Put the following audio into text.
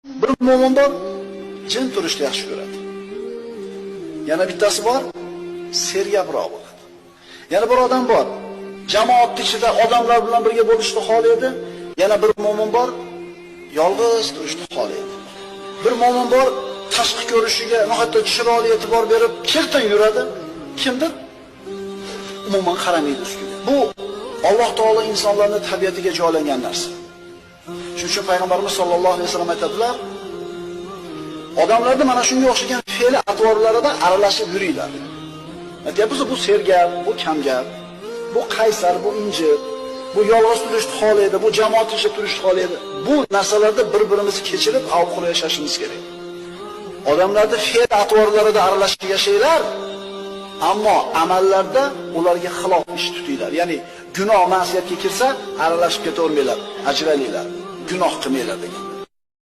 Bir mo'min bor, jim turishni yaxshi ko'radi. Yana bittasi bor, sergaproq bo'ladi. Yana bir odam bor, jamoat ichida odamlar bilan birga bo'lishni xohlaydi. Yana bir mo'min bor, yolg'iz turishni xohlaydi. Bir mo'min bor, tashqi ko'rishiga nihoyatda chiroyli e'tibor berib, kirtin yuradi. Kimdir? Umuman qaramaydi ustiga. Bu Alloh taolo insonlarning tabiatiga joylangan narsa. Shuning uchun payg'ambarimiz sollallohu alayhi vasallam aytadilar: odamlarning mana shunga o'xshagan fe'l atvorlarida aralashib yuringlar. Aytyapmiz, bu sergap, bu kamgap, bu qaysar, bu injiq, bu yolg'iz turishni xohlaydi, bu jamoat ichida turishni xohlaydi. Bu narsalarda bir-birimizni kechirib, avqul yashashimiz kerak. Odamlarning fe'l atvorlarida aralashib yashanglar, ammo amallarda ularga xilof ish tutinglar. Ya'ni gunoh, ma'siyatga kirsa, aralashib ketavermanglar, ajralinglar, gunoh qilmanglar degan.